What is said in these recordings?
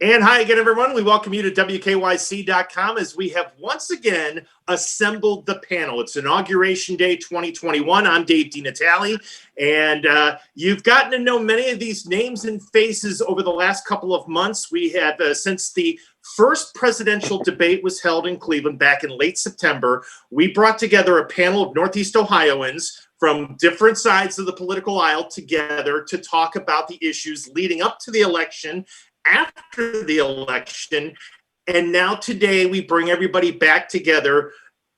And hi again, everyone. We welcome you to WKYC.com as we have once again assembled the panel. It's Inauguration Day 2021. I'm Dave DeNatale, and you've gotten to know many of these names and faces over the last couple of months. We have, since the first presidential debate was held in Cleveland back in late September, we brought together a panel of Northeast Ohioans from different sides of the political aisle together to talk about the issues leading up to the election, after the election, and now today we bring everybody back together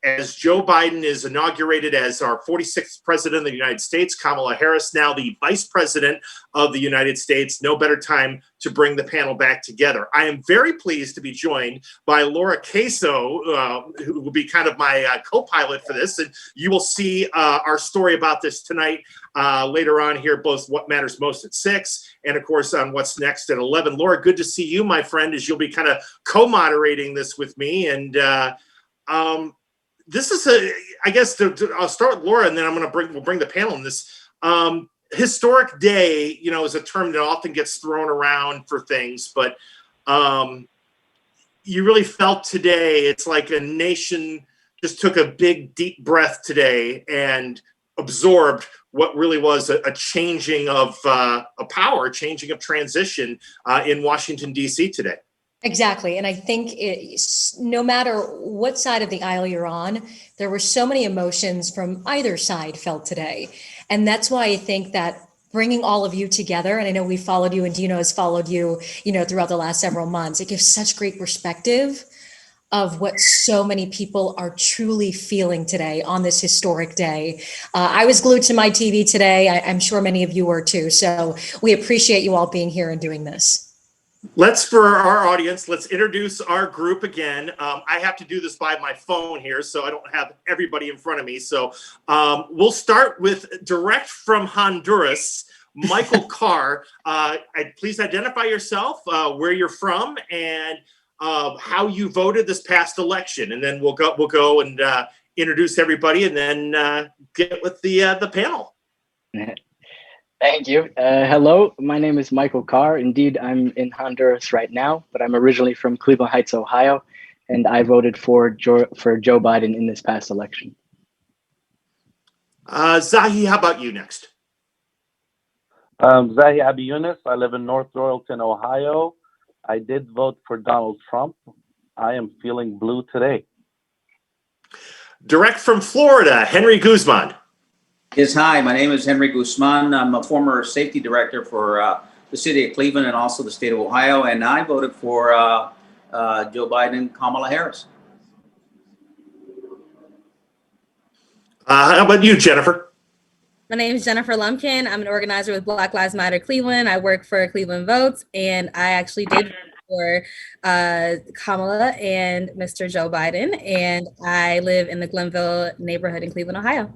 as Joe Biden is inaugurated as our 46th president of the United States. Kamala Harris, now the vice president of the United States. No better time to bring the panel back together. I am very pleased to be joined by Laura Caso, who will be kind of my co-pilot for this. And you will see our story about this tonight later on here, both what matters most at 6 and, of course, on what's next at 11. Laura, good to see you, my friend, as you'll be kind of co-moderating this with me. And this is I guess I'll start with Laura, and then we'll bring the panel in this. Historic day, you know, is a term that often gets thrown around for things, but you really felt today, it's like a nation just took a big, deep breath today and absorbed what really was a changing of a power, changing of transition in Washington, D.C. today. Exactly. And I think no matter what side of the aisle you're on, there were so many emotions from either side felt today. And that's why I think that bringing all of you together, and I know we followed you and Dino has followed you, throughout the last several months, it gives such great perspective of what so many people are truly feeling today on this historic day. I was glued to my TV today. I'm sure many of you were too. So we appreciate you all being here and doing this. For our audience, let's introduce our group again. I have to do this by my phone here, so I don't have everybody in front of me. So we'll start with direct from Honduras, Michael Carr. Please identify yourself, where you're from, and how you voted this past election, and then we'll go and introduce everybody, and then get with the panel. Thank you. Hello, my name is Michael Carr. Indeed, I'm in Honduras right now, but I'm originally from Cleveland Heights, Ohio, and I voted for Joe Biden in this past election. Zahi, how about you next? Zahi Abi Yunus. I live in North Royalton, Ohio. I did vote for Donald Trump. I am feeling blue today. Direct from Florida, Henry Guzman. Yes, hi, my name is Henry Guzman. I'm a former safety director for the city of Cleveland and also the state of Ohio, and I voted for Joe Biden and Kamala Harris. How about you, Jennifer? My name is Jennifer Lumpkin. I'm an organizer with Black Lives Matter Cleveland. I work for Cleveland Votes, and I actually did vote for Kamala and Mr. Joe Biden, and I live in the Glenville neighborhood in Cleveland, Ohio.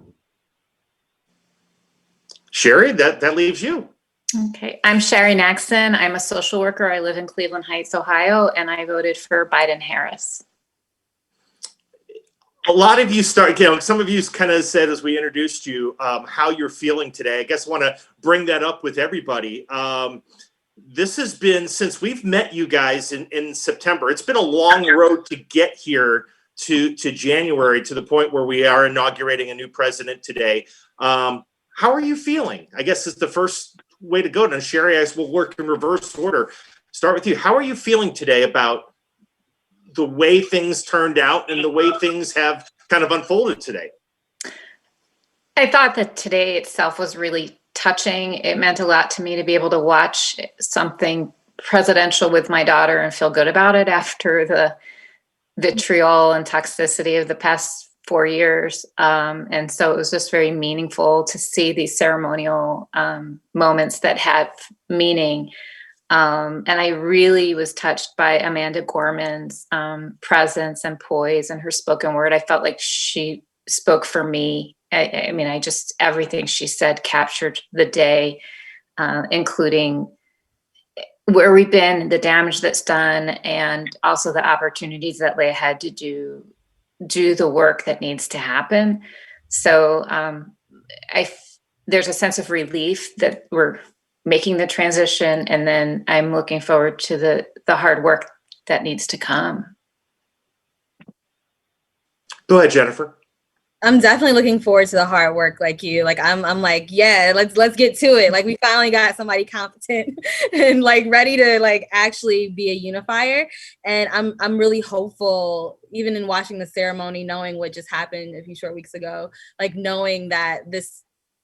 Sherry, that leaves you. Okay, I'm Sherry Naxton. I'm a social worker. I live in Cleveland Heights, Ohio, and I voted for Biden Harris. A lot of you some of you kind of said as we introduced you how you're feeling today. I guess I want to bring that up with everybody. This has been, since we've met you guys in September, it's been a long road to get here to January, to the point where we are inaugurating a new president today. How are you feeling? I guess is the first way to go. Now, Sherry, I guess we'll work in reverse order. Start with you. How are you feeling today about the way things turned out and the way things have kind of unfolded today? I thought that today itself was really touching. It meant a lot to me to be able to watch something presidential with my daughter and feel good about it after the vitriol and toxicity of the past 4 years. And so it was just very meaningful to see these ceremonial moments that had meaning. And I really was touched by Amanda Gorman's presence and poise and her spoken word. I felt like she spoke for me. I mean, everything she said captured the day, including where we've been, the damage that's done, and also the opportunities that lay ahead to do the work that needs to happen. So there's a sense of relief that we're making the transition, and then I'm looking forward to the hard work that needs to come. Go ahead, Jennifer. I'm definitely looking forward to the hard work like you. Like I'm like, yeah, let's get to it. Like we finally got somebody competent and like ready to like actually be a unifier. And I'm really hopeful, even in watching the ceremony, knowing what just happened a few short weeks ago, like knowing that this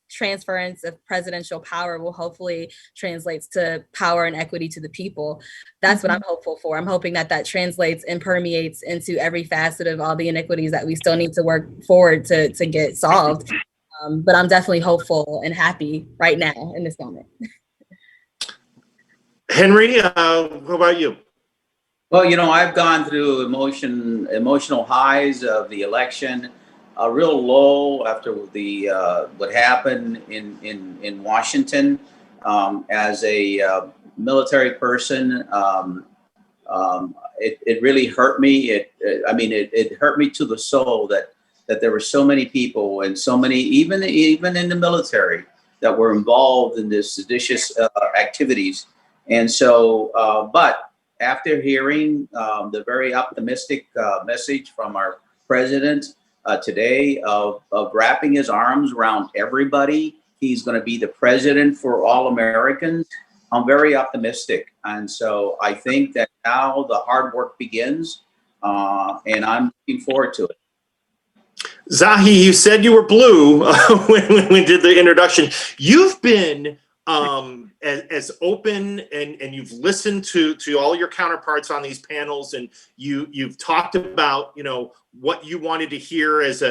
transference of presidential power will hopefully translates to power and equity to the people. That's what I'm hopeful for. I'm hoping that that translates and permeates into every facet of all the inequities that we still need to work forward to get solved. But I'm definitely hopeful and happy right now in this moment. Henry, how about you? Well, I've gone through emotional highs of the election, a real low after the what happened in Washington. As a military person, it really hurt me. It hurt me to the soul that there were so many people and so many, even in the military, that were involved in this seditious activities. And so, but after hearing the very optimistic message from our president today of wrapping his arms around everybody, he's going to be the president for all Americans. I'm very optimistic. And so I think that now the hard work begins, and I'm looking forward to it. Zahi, you said you were blue when we did the introduction. You've been as open and you've listened to all your counterparts on these panels, and you've talked about what you wanted to hear as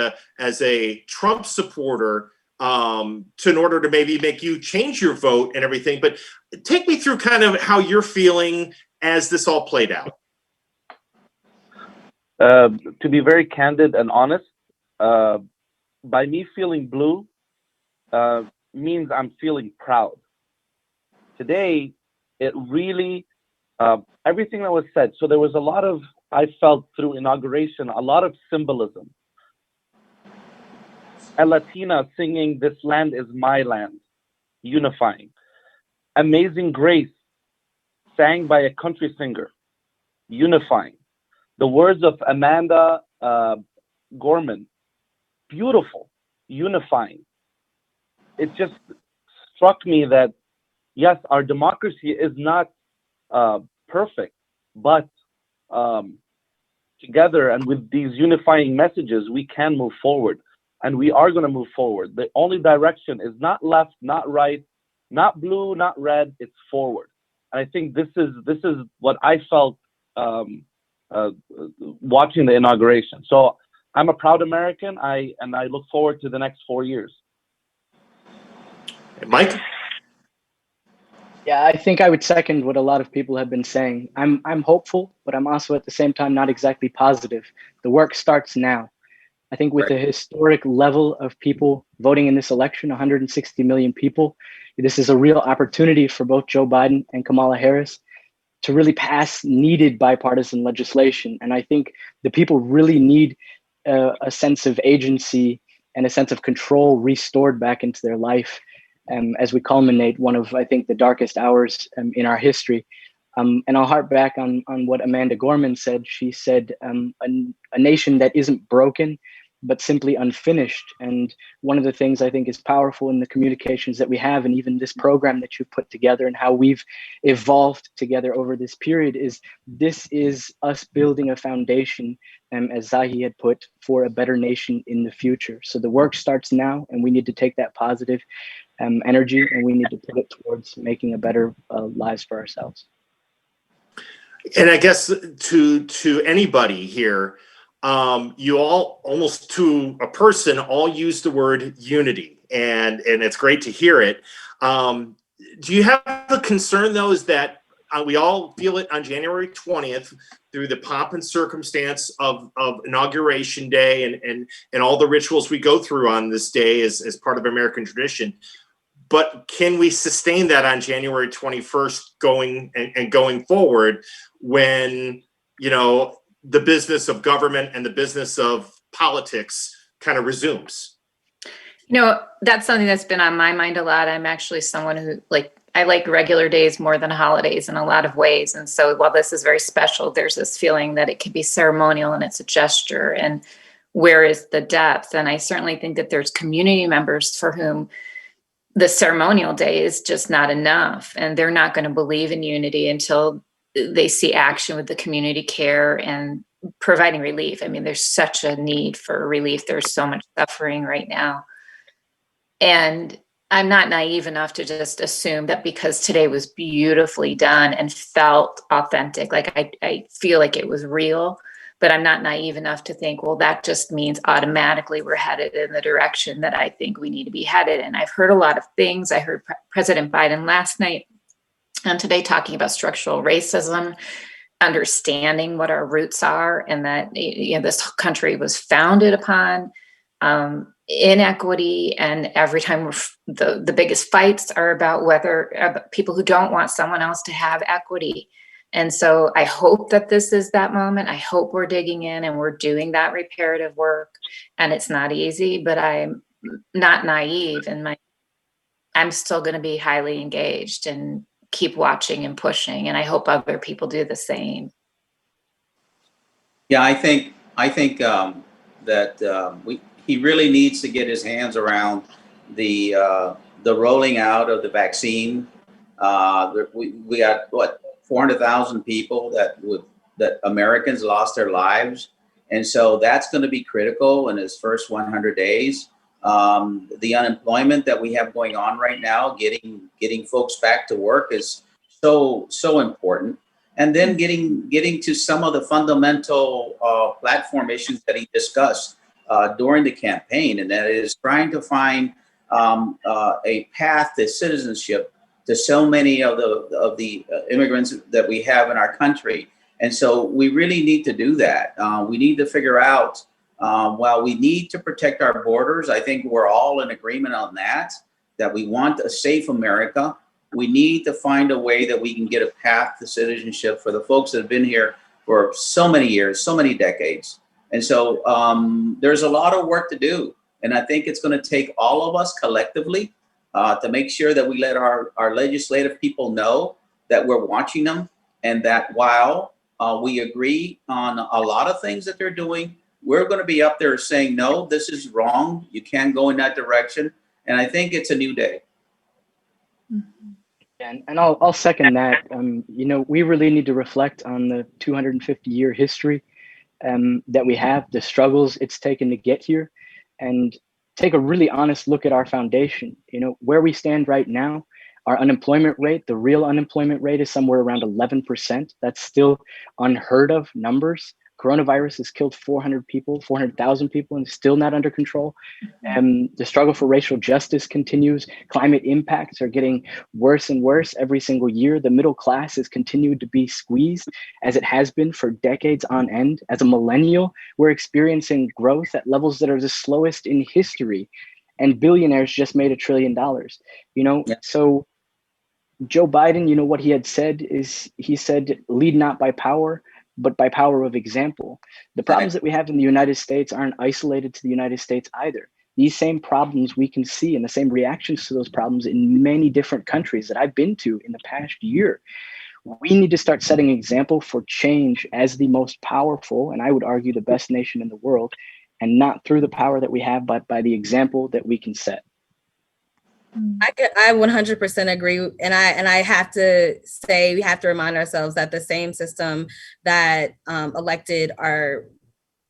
a Trump supporter in order to maybe make you change your vote and everything. But take me through kind of how you're feeling as this all played out. To be very candid and honest, by me feeling blue means I'm feeling proud. Today, it really, everything that was said, so there was a lot of, I felt through inauguration, a lot of symbolism. A Latina singing, "This land is my land," unifying. Amazing Grace, sang by a country singer, unifying. The words of Amanda Gorman, beautiful, unifying. It just struck me that, yes, our democracy is not perfect, but together and with these unifying messages, we can move forward, and we are going to move forward. The only direction is not left, not right, not blue, not red, it's forward. And I think this is what I felt watching the inauguration. So I'm a proud American, and I look forward to the next 4 years. Mike? Yeah, I think I would second what a lot of people have been saying. I'm hopeful, but I'm also at the same time not exactly positive. The work starts now. I think with the historic level of people voting in this election, 160 million people, this is a real opportunity for both Joe Biden and Kamala Harris to really pass needed bipartisan legislation. And I think the people really need a sense of agency and a sense of control restored back into their life as we culminate one of, I think, the darkest hours in our history. And I'll harp back on what Amanda Gorman said. She said, a nation that isn't broken, but simply unfinished. And one of the things I think is powerful in the communications that we have, and even this program that you've put together and how we've evolved together over this period, is this is us building a foundation, as Zahi had put, for a better nation in the future. So the work starts now, and we need to take that positive energy and we need to put it towards making a better lives for ourselves. And I guess to anybody here, you all, almost to a person, all use the word unity, and it's great to hear it. Do you have the concern, though, is that we all feel it on January 20th through the pomp and circumstance of Inauguration Day and all the rituals we go through on this day as part of American tradition? But can we sustain that on January 21st going forward when, the business of government and the business of politics kind of resumes? That's something that's been on my mind a lot. I'm actually someone who I like regular days more than holidays in a lot of ways. And so while this is very special, there's this feeling that it can be ceremonial and it's a gesture. And where is the depth? And I certainly think that there's community members for whom the ceremonial day is just not enough. And they're not going to believe in unity until they see action with the community care and providing relief. I mean, there's such a need for relief. There's so much suffering right now. And I'm not naive enough to just assume that because today was beautifully done and felt authentic, like I feel like it was real, but I'm not naive enough to think, well, that just means automatically we're headed in the direction that I think we need to be headed. And I've heard a lot of things. I heard President Biden last night and today talking about structural racism, understanding what our roots are, and that this country was founded upon inequity, and every time the biggest fights are about people who don't want someone else to have equity. And so I hope that this is that moment. I hope we're digging in and we're doing that reparative work. And it's not easy, but I'm not naive, and I'm still going to be highly engaged and keep watching and pushing. And I hope other people do the same. Yeah, I think that he really needs to get his hands around the rolling out of the vaccine. We got what, 400,000 people that Americans lost their lives, and so that's going to be critical in his first 100 days. The unemployment that we have going on right now, getting folks back to work is so important. And then getting to some of the fundamental platform issues that he discussed during the campaign, and that is trying to find a path to citizenship to so many of the immigrants that we have in our country. And so we really need to do that. We need to figure out, while we need to protect our borders, I think we're all in agreement on that we want a safe America. We need to find a way that we can get a path to citizenship for the folks that have been here for so many years, so many decades. And so there's a lot of work to do. And I think it's going to take all of us collectively to make sure that we let our legislative people know that we're watching them, and that while we agree on a lot of things that they're doing, we're going to be up there saying, no, this is wrong. You can't go in that direction. And I think it's a new day. And I'll second that. We really need to reflect on the 250-year history that we have, the struggles it's taken to get here, and take a really honest look at our foundation. Where we stand right now, our unemployment rate, the real unemployment rate, is somewhere around 11%. That's still unheard of numbers. Coronavirus has killed 400,000 people, and still not under control. The struggle for racial justice continues. Climate impacts are getting worse and worse every single year. The middle class has continued to be squeezed, as it has been for decades on end. As a millennial, we're experiencing growth at levels that are the slowest in history, and billionaires just made $1 trillion. Yeah. So Joe Biden, what he had said is, he said, lead not by power, but by power of example. The problems that we have in the United States aren't isolated to the United States either. These same problems we can see, and the same reactions to those problems, in many different countries that I've been to in the past year. We need to start setting an example for change as the most powerful, and I would argue the best nation in the world, and not through the power that we have, but by the example that we can set. I 100% agree, and I have to say, we have to remind ourselves that the same system that elected our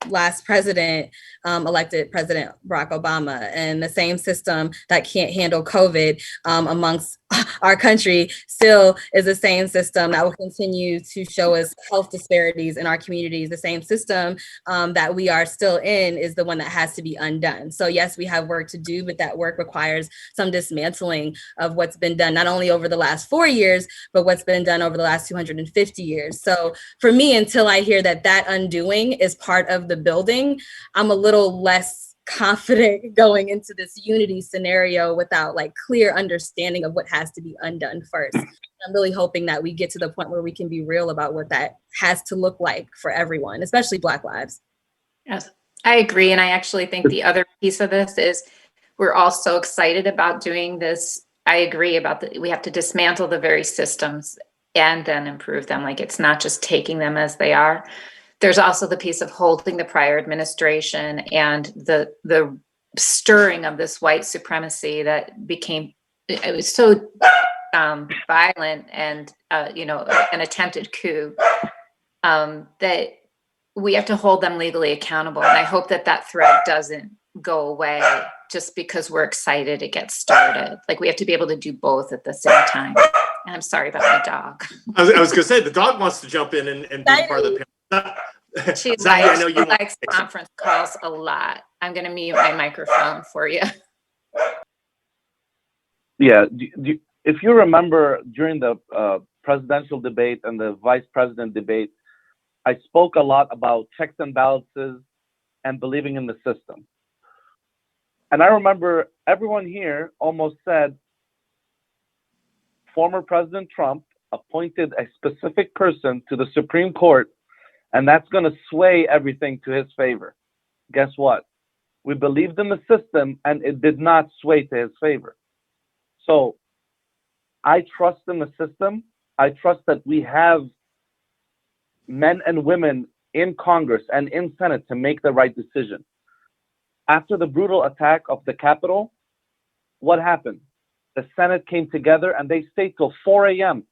last president, elected President Barack Obama, and the same system that can't handle COVID amongst our country still is the same system that will continue to show us health disparities in our communities. The same system that we are still in is the one that has to be undone. So yes, we have work to do, but that work requires some dismantling of what's been done, not only over the last 4 years, but what's been done over the last 250 years. So for me, until I hear that undoing is part of the building, I'm a little less confident going into this unity scenario without clear understanding of what has to be undone first. I'm really hoping that we get to the point where we can be real about what that has to look like for everyone, especially Black lives. Yes, I agree. And I actually think the other piece of this is we're all so excited about doing this I agree about we have to dismantle the very systems and then improve them. Like, it's not just taking them as they are. There's also the piece of holding the prior administration and the stirring of this white supremacy that became, it was so violent and an attempted coup, that we have to hold them legally accountable. And I hope that thread doesn't go away just because we're excited it gets started. Like, we have to be able to do both at the same time. And I'm sorry about my dog. I was going to say, the dog wants to jump in and be part of the panel. She Zahi, I know you likes conference calls a lot. I'm going to mute my microphone for you. Yeah, if you remember during the presidential debate and the vice president debate, I spoke a lot about checks and balances and believing in the system. And I remember everyone here almost said former President Trump appointed a specific person to the Supreme Court, and that's going to sway everything to his favor. Guess what? We believed in the system, and it did not sway to his favor. So I trust in the system. I trust that we have men and women in Congress and in Senate to make the right decision. After the brutal attack of the Capitol, what happened? The Senate came together and they stayed till 4 a.m.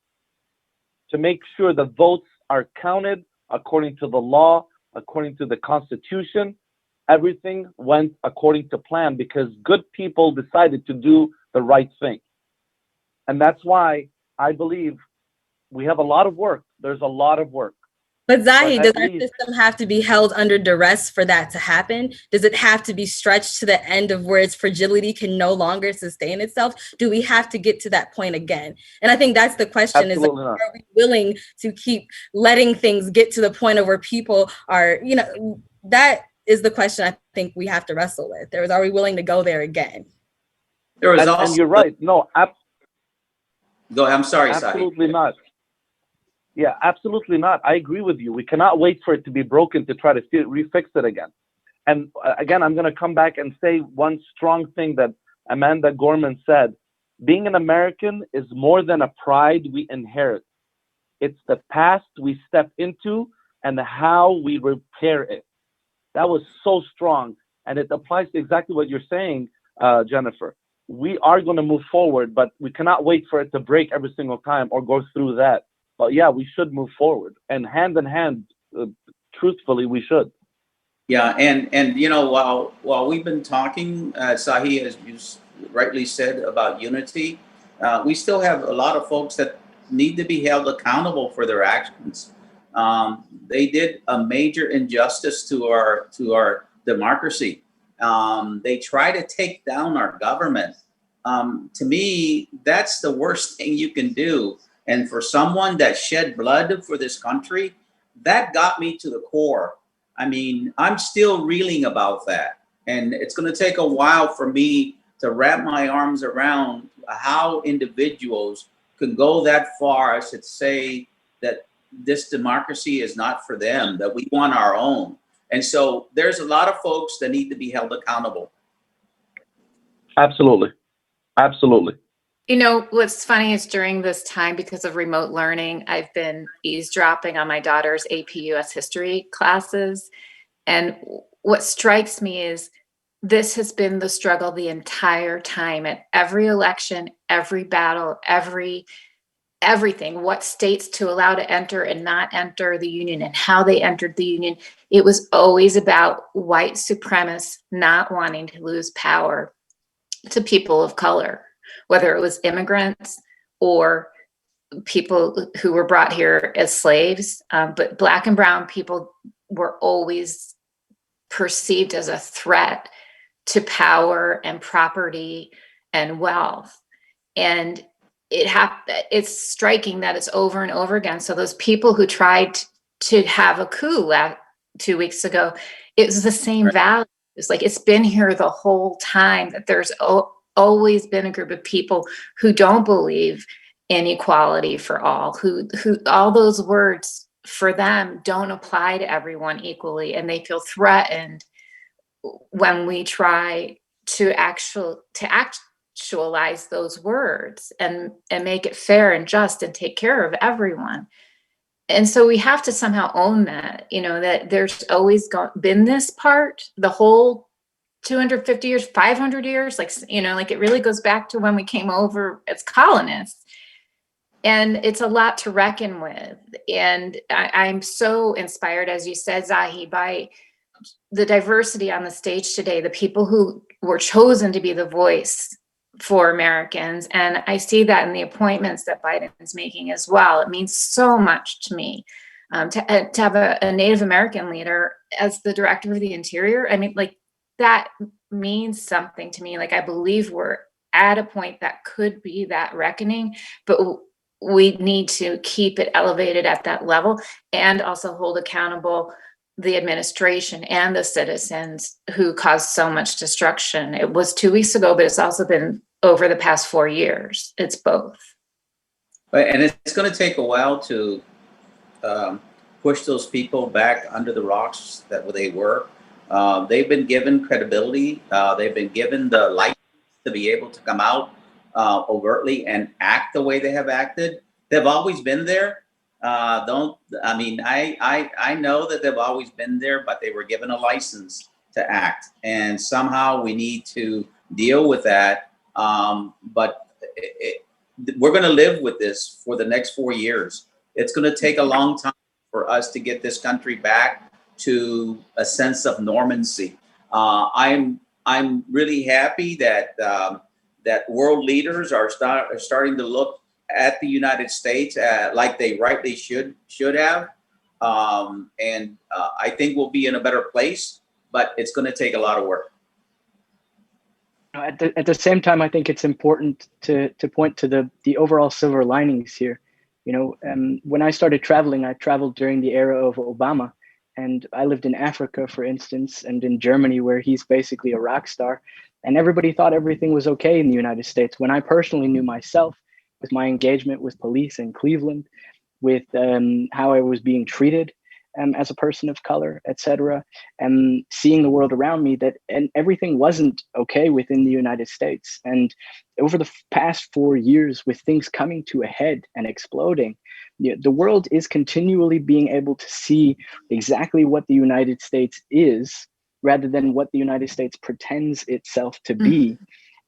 to make sure the votes are counted according to the law, according to the Constitution. Everything went according to plan because good people decided to do the right thing. And that's why I believe we have a lot of work. There's a lot of work. But Zahi, does our system have to be held under duress for that to happen? Does it have to be stretched to the end of where its fragility can no longer sustain itself? Do we have to get to that point again? And I think that's the question: is, like, are we willing to keep letting things get to the point of where people are, that is the question I think we have to wrestle with. Are we willing to go there again? There is also, and you're right. No, go ahead. I'm sorry, absolutely Sahi. Not. Yeah, absolutely not. I agree with you. We cannot wait for it to be broken to try to refix it again. And again, I'm going to come back and say one strong thing that Amanda Gorman said. Being an American is more than a pride we inherit. It's the past we step into and how we repair it. That was so strong. And it applies to exactly what you're saying, Jennifer. We are going to move forward, but we cannot wait for it to break every single time or go through that. But yeah, we should move forward, and hand in hand, truthfully, we should. Yeah, and while we've been talking, Sahi, as you rightly said about unity, we still have a lot of folks that need to be held accountable for their actions. They did a major injustice to our democracy. They try to take down our government. To me, that's the worst thing you can do. And for someone that shed blood for this country, that got me to the core. I mean, I'm still reeling about that. And it's going to take a while for me to wrap my arms around how individuals can go that far as to say that this democracy is not for them, that we want our own. And so there's a lot of folks that need to be held accountable. Absolutely. Absolutely. What's funny is during this time, because of remote learning, I've been eavesdropping on my daughter's AP US history classes. And what strikes me is this has been the struggle the entire time at every election, every battle, everything, what states to allow to enter and not enter the union and how they entered the union. It was always about white supremacists not wanting to lose power to people of color, whether it was immigrants or people who were brought here as slaves. But Black and brown people were always perceived as a threat to power and property and wealth. And it's striking that it's over and over again. So those people who tried to have a coup 2 weeks ago, it was the same value. It's like, it's been here the whole time, that there's always been a group of people who don't believe in equality for all, who all those words for them don't apply to everyone equally. And they feel threatened when we try to act actualize those words and make it fair and just and take care of everyone. And so we have to somehow own that, that there's always been this part, the whole 250 years, 500 years, like it really goes back to when we came over as colonists. And it's a lot to reckon with. And I'm so inspired, as you said, Zahi, by the diversity on the stage today, the people who were chosen to be the voice for Americans. And I see that in the appointments that Biden's making as well. It means so much to me to have a Native American leader as the director of the Interior. I mean, like, that means something to me. Like, I believe we're at a point that could be that reckoning, but we need to keep it elevated at that level and also hold accountable the administration and the citizens who caused so much destruction. It was 2 weeks ago, but it's also been over the past 4 years. It's both. And it's going to take a while to push those people back under the rocks that they were. They've been given credibility. They've been given the license to be able to come out overtly and act the way they have acted. They've always been there. I know that they've always been there, but they were given a license to act, and somehow we need to deal with that. But we're going to live with this for the next 4 years. It's going to take a long time for us to get this country back to a sense of normalcy. I'm really happy that that world leaders are starting to look at the United States like they rightly should have. I think we'll be in a better place, but it's going to take a lot of work. At the same time, I think it's important to point to the overall silver linings here. When I started traveling, I traveled during the era of Obama, and I lived in Africa, for instance, and in Germany, where he's basically a rock star, and everybody thought everything was okay in the United States. When I personally knew myself, with my engagement with police in Cleveland, with how I was being treated as a person of color, etc., and seeing the world around me, and everything wasn't okay within the United States. And over the past 4 years, with things coming to a head and exploding, the world is continually being able to see exactly what the United States is, rather than what the United States pretends itself to be.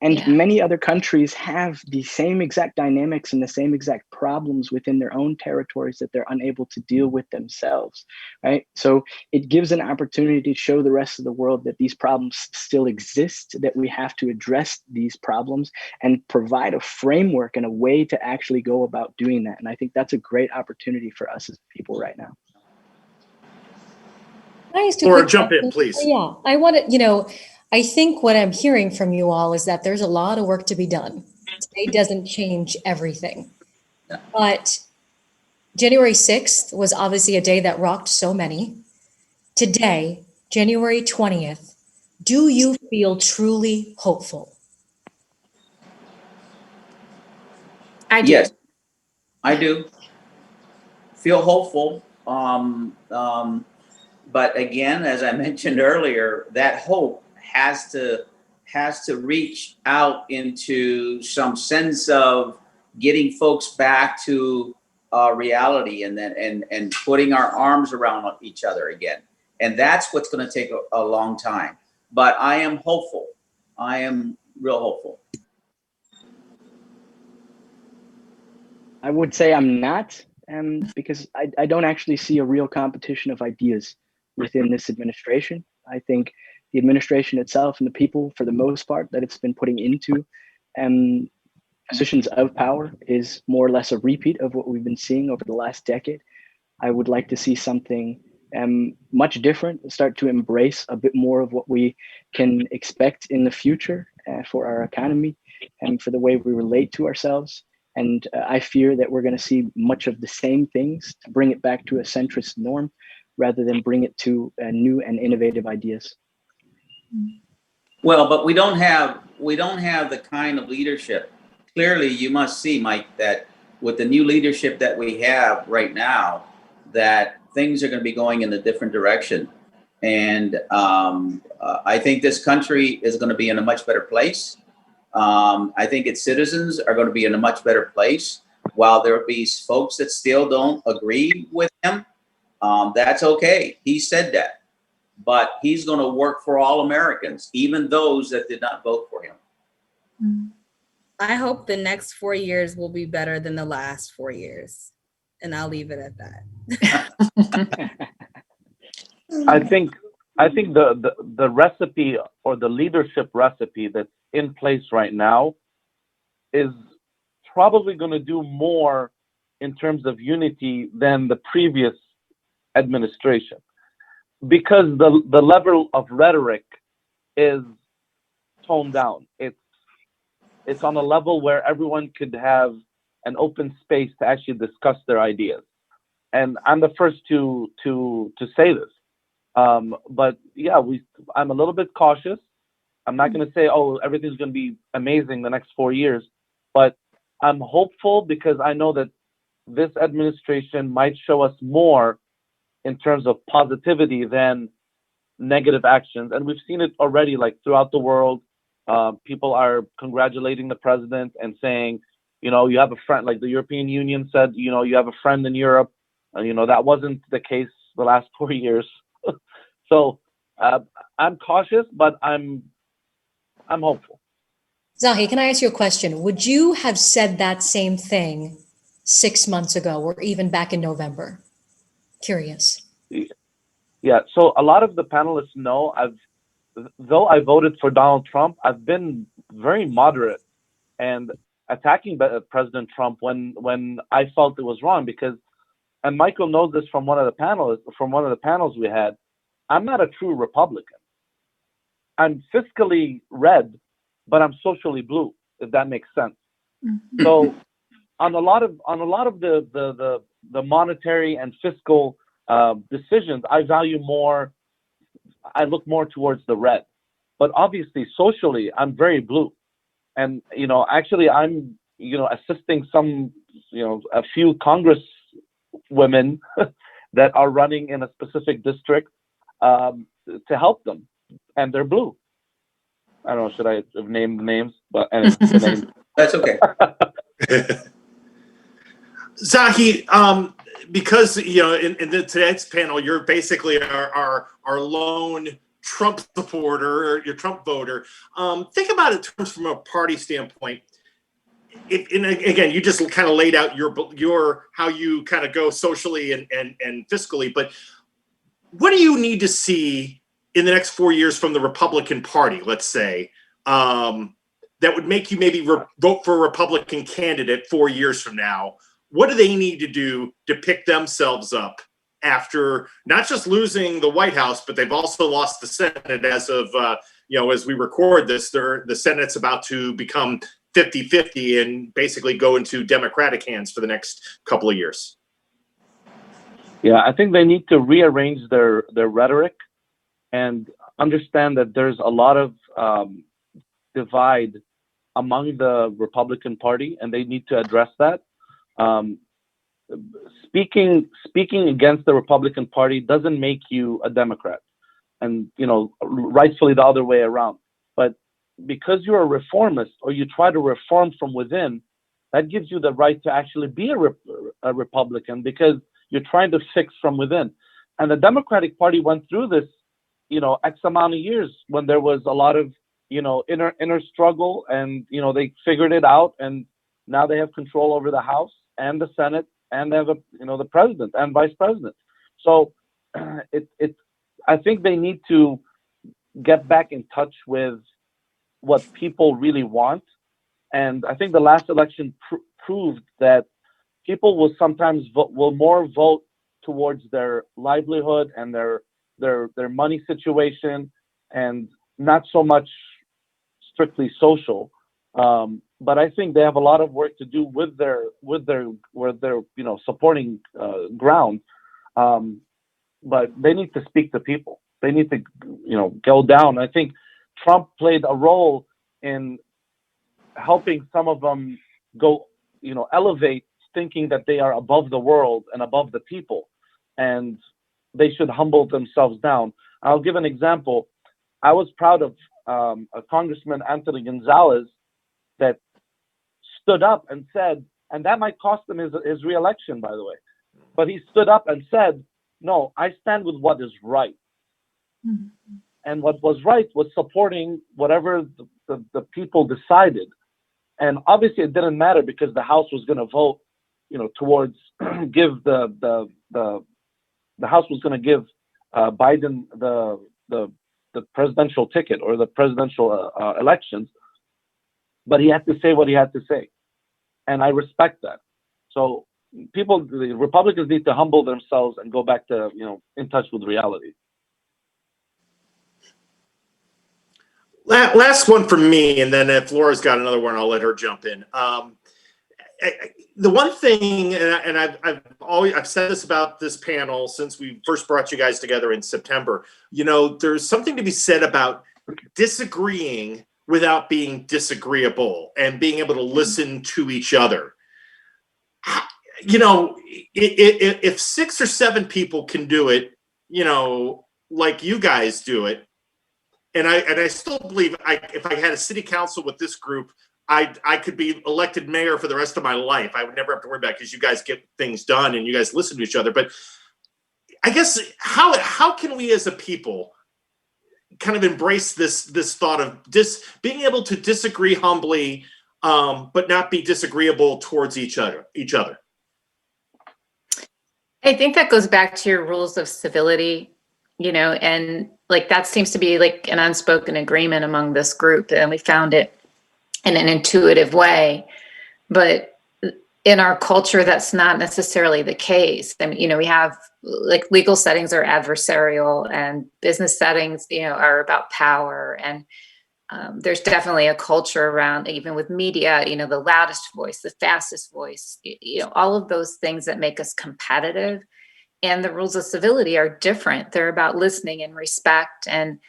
And many other countries have the same exact dynamics and the same exact problems within their own territories that they're unable to deal with themselves, right? So it gives an opportunity to show the rest of the world that these problems still exist, that we have to address these problems and provide a framework and a way to actually go about doing that. And I think that's a great opportunity for us as people right now. Or jump in, please. Yeah, I want to, I think what I'm hearing from you all is that there's a lot of work to be done. Today doesn't change everything. Yeah. But January 6th was obviously a day that rocked so many. Today, January 20th, do you feel truly hopeful? I do. Yes, I do feel hopeful. But again, as I mentioned earlier, that hope has to reach out into some sense of getting folks back to reality, and putting our arms around each other again. And that's what's going to take a long time. But I am hopeful. I am real hopeful. I would say I'm not, because I don't actually see a real competition of ideas within this administration. I think the administration itself and the people, for the most part, that it's been putting into positions of power is more or less a repeat of what we've been seeing over the last decade. I would like to see something much different, start to embrace a bit more of what we can expect in the future for our economy and for the way we relate to ourselves. And I fear that we're going to see much of the same things to bring it back to a centrist norm, rather than bring it to new and innovative ideas. Well, but we don't have the kind of leadership. Clearly, you must see, Mike, that with the new leadership that we have right now, that things are going to be going in a different direction. And I think this country is going to be in a much better place. I think its citizens are going to be in a much better place. While there'll be folks that still don't agree with him, that's okay. He said that. But he's going to work for all Americans, even those that did not vote for him. I hope the next 4 years will be better than the last 4 years. And I'll leave it at that. I think the recipe, or the leadership recipe that's in place right now, is probably going to do more in terms of unity than the previous administration, because the level of rhetoric is toned down. It's on a level where everyone could have an open space to actually discuss their ideas. And I'm the first to say this. But yeah, I'm a little bit cautious. I'm not going to say, oh, everything's going to be amazing the next 4 years, but I'm hopeful, because I know that this administration might show us more in terms of positivity than negative actions. And we've seen it already, like throughout the world. People are congratulating the president and saying, you have a friend, like the European Union said, you have a friend in Europe. That wasn't the case the last 4 years. So I'm cautious, but I'm hopeful. Zahi, can I ask you a question? Would you have said that same thing 6 months ago, or even back in November? Curious. Yeah. So a lot of the panelists know though I voted for Donald Trump, I've been very moderate and attacking President Trump when I felt it was wrong, because, and Michael knows this from one of the panels we had, I'm not a true Republican. I'm fiscally red, but I'm socially blue, if that makes sense. Mm-hmm. So on a lot of the monetary and fiscal decisions, I look more towards the red. But obviously, socially, I'm very blue. And, actually, I'm, assisting a few Congress women that are running in a specific district to help them. And they're blue. I don't know, should I have named the names? But anyway, the name. That's okay. Zahi, because in today's panel, you're basically our lone Trump supporter, or your Trump voter. Think about it in terms from a party standpoint. And again, you just kind of laid out your how you kind of go socially and fiscally. But what do you need to see in the next 4 years from the Republican Party, let's say, that would make you maybe vote for a Republican candidate 4 years from now? What do they need to do to pick themselves up after not just losing the White House, but they've also lost the Senate as of, as we record this, the Senate's about to become 50-50 and basically go into Democratic hands for the next couple of years. Yeah, I think they need to rearrange their rhetoric and understand that there's a lot of divide among the Republican Party, and they need to address that. Speaking against the Republican Party doesn't make you a Democrat, and rightfully the other way around. But because you're a reformist, or you try to reform from within, that gives you the right to actually be a Republican, because you're trying to fix from within. And the Democratic Party went through this, X amount of years when there was a lot of, inner struggle, and, they figured it out, and now they have control over the House and the Senate, and they have the president and vice president. So I think they need to get back in touch with what people really want. And I think the last election proved that people will sometimes more vote towards their livelihood and their money situation, and not so much strictly social. But I think they have a lot of work to do with their supporting ground. But they need to speak to people. They need to go down. I think Trump played a role in helping some of them go elevate, thinking that they are above the world and above the people, and they should humble themselves down. I'll give an example. I was proud of a Congressman, Anthony Gonzalez, that stood up and said, and that might cost him his reelection, by the way, but he stood up and said, no, I stand with what is right. Mhm. And what was right was supporting whatever the people decided. And obviously it didn't matter because the House was going to vote, towards give the House was going to give Biden the presidential ticket or the presidential elections, but he had to say what he had to say, and I respect that. So the Republicans need to humble themselves and go back to in touch with reality. Last one from me, and then if Laura's got another one, I'll let her jump in. The one thing, and I've said this about this panel since we first brought you guys together in September. There's something to be said about disagreeing without being disagreeable and being able to listen to each other. If 6 or 7 people can do it, like you guys do it, and I still believe if I had a city council with this group, I could be elected mayor for the rest of my life. I would never have to worry about it because you guys get things done and you guys listen to each other. But I guess how can we as a people kind of embrace this thought of being able to disagree humbly, but not be disagreeable towards each other? I think that goes back to your rules of civility, and like that seems to be like an unspoken agreement among this group, and we found it in an intuitive way. But in our culture, that's not necessarily the case. I mean, we have like legal settings are adversarial, and business settings, are about power. And there's definitely a culture around, even with media, the loudest voice, the fastest voice, all of those things that make us competitive. And the rules of civility are different. They're about listening and respect. And,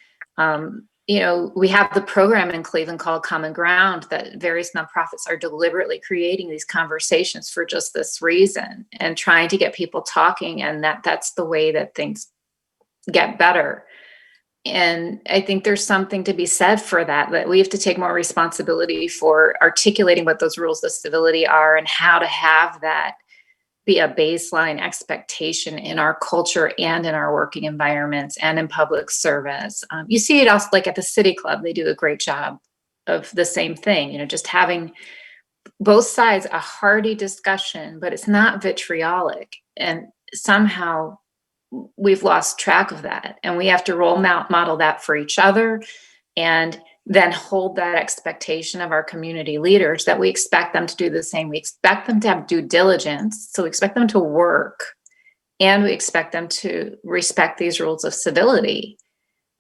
we have the program in Cleveland called Common Ground that various nonprofits are deliberately creating these conversations for just this reason and trying to get people talking. And that's the way that things get better. And I think there's something to be said for that we have to take more responsibility for articulating what those rules of civility are and how to have that be a baseline expectation in our culture and in our working environments and in public service. You see it also like at the City Club, they do a great job of the same thing, just having both sides a hearty discussion, but it's not vitriolic. And somehow we've lost track of that. And we have to model that for each other and then hold that expectation of our community leaders that we expect them to do the same. We expect them to have due diligence. So we expect them to work, and we expect them to respect these rules of civility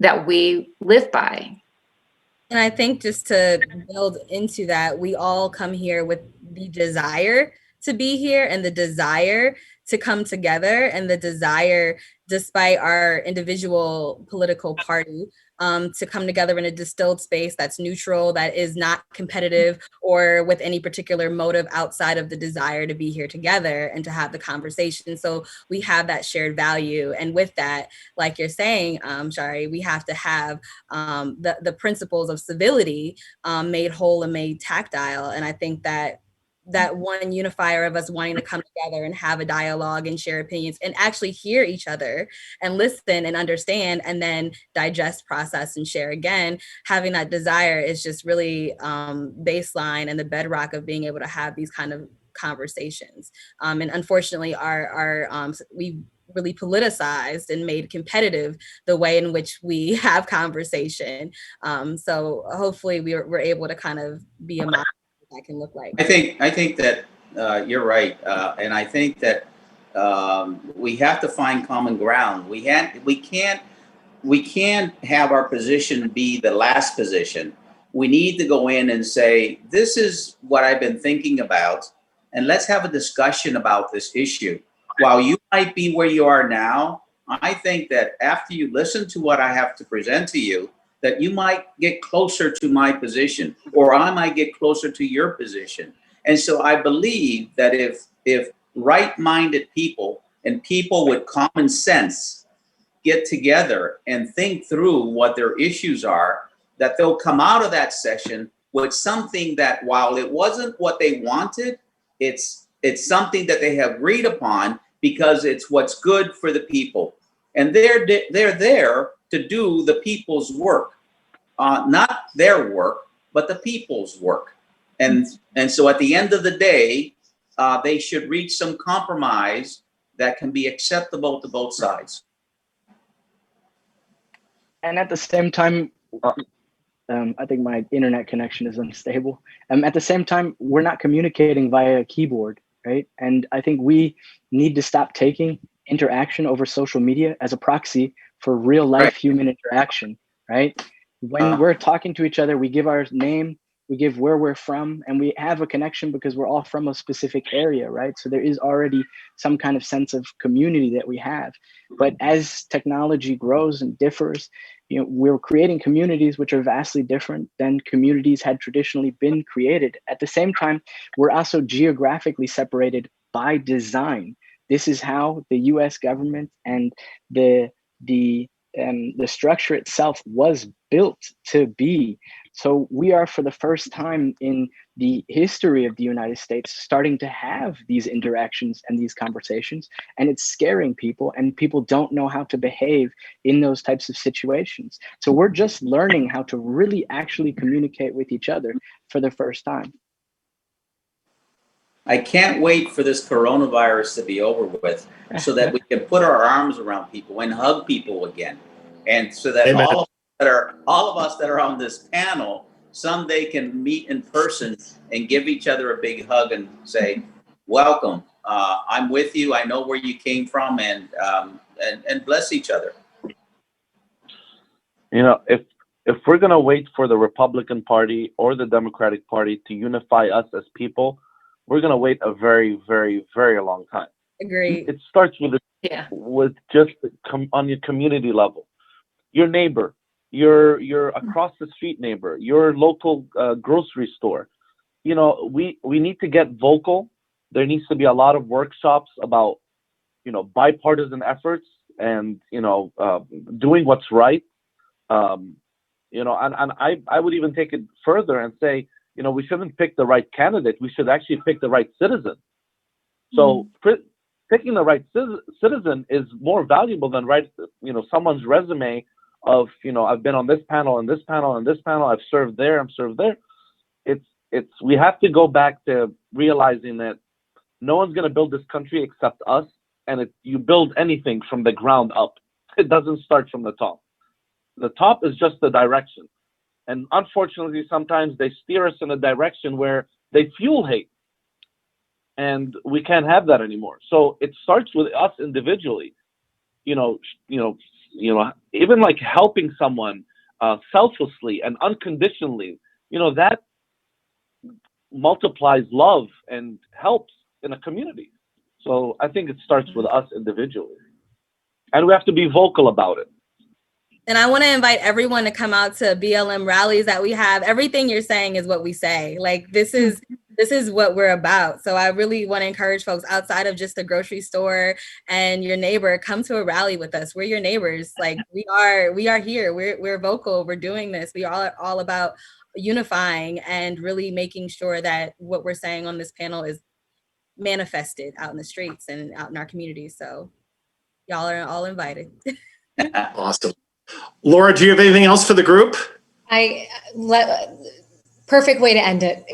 that we live by. And I think just to build into that, we all come here with the desire to be here and the desire to come together and the desire, despite our individual political party, to come together in a distilled space that's neutral, that is not competitive or with any particular motive outside of the desire to be here together and to have the conversation. So we have that shared value. And with that, like you're saying, Shari, we have to have the principles of civility made whole and made tactile. And I think that one unifier of us wanting to come together and have a dialogue and share opinions and actually hear each other and listen and understand and then digest, process, and share again, having that desire is just really baseline and the bedrock of being able to have these kind of conversations. And unfortunately, we really politicized and made competitive the way in which we have conversation. So hopefully we're able to kind of be a model that can look like. I think that you're right, and I think that we have to find common ground. We can't have our position be the last position. We need to go in and say, this is what I've been thinking about, and let's have a discussion about this issue. While you might be where you are now, I think that after you listen to what I have to present to you, that you might get closer to my position, or I might get closer to your position. And so I believe that if right-minded people and people with common sense get together and think through what their issues are, that they'll come out of that session with something that, while it wasn't what they wanted, it's something that they have agreed upon because it's what's good for the people. And they're there to do the people's work, not their work, but the people's work. And so at the end of the day, they should reach some compromise that can be acceptable to both sides. And at the same time, I think my internet connection is unstable. At the same time, we're not communicating via a keyboard, right? And I think we need to stop taking interaction over social media as a proxy for real life human interaction, right? When we're talking to each other, we give our name, we give where we're from, and we have a connection because we're all from a specific area, right? So there is already some kind of sense of community that we have. But as technology grows and differs, you know, we're creating communities which are vastly different than communities had traditionally been created. At the same time, we're also geographically separated by design. This is how the US government and the structure itself was built to be. So we are, for the first time in the history of the United States, starting to have these interactions and these conversations, and it's scaring people, and people don't know how to behave in those types of situations. So we're just learning how to really actually communicate with each other for the first time. I can't wait for this coronavirus to be over with so that we can put our arms around people and hug people again. And so that all of us that are on this panel someday can meet in person and give each other a big hug and say, welcome, I'm with you, I know where you came from, and bless each other. You know, if we're going to wait for the Republican Party or the Democratic Party to unify us as people, we're going to wait a very, very, very long time. Agreed. It starts with just on your community level. Your neighbor, your across the street neighbor, your local grocery store. You know, we need to get vocal. There needs to be a lot of workshops about, you know, bipartisan efforts and, you know, doing what's right. You know, and I would even take it further and say, you know, we shouldn't pick the right candidate. We should actually pick the right citizen. So picking the right citizen is more valuable than someone's resume of, you know, I've been on this panel and this panel and this panel. I've served there. I'm served there. We have to go back to realizing that no one's going to build this country except us. And you build anything from the ground up. It doesn't start from the top. The top is just the direction. And unfortunately, sometimes they steer us in a direction where they fuel hate. And we can't have that anymore. So it starts with us individually. You know, even like helping someone selflessly and unconditionally, you know, that multiplies love and helps in a community. So I think it starts with us individually. And we have to be vocal about it. And I want to invite everyone to come out to BLM rallies that we have. Everything you're saying is what we say. Like, this is what we're about. So I really want to encourage folks outside of just the grocery store and your neighbor, come to a rally with us. We're your neighbors. Like, we are here. We're vocal. We're doing this. We are all about unifying and really making sure that what we're saying on this panel is manifested out in the streets and out in our communities. So y'all are all invited. Awesome. Laura, do you have anything else for the group? Perfect way to end it.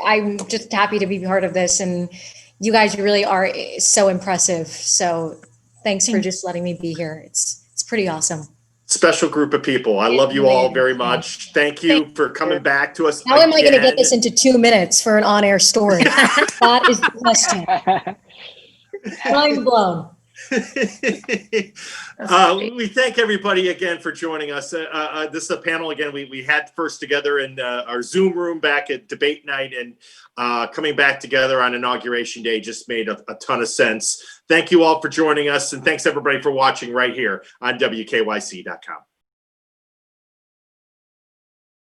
I'm just happy to be part of this, and you guys really are so impressive. So thanks for just letting me be here. It's pretty awesome. Special group of people. I love you all very much. Thank you for coming back to us. How am I going to get this into 2 minutes for an on-air story? That is the question. Mind blown. We thank everybody again for joining us. This is a panel again we had first together in our Zoom room back at debate night, and coming back together on Inauguration Day just made a ton of sense. Thank you all for joining us, and thanks everybody for watching right here on WKYC.com.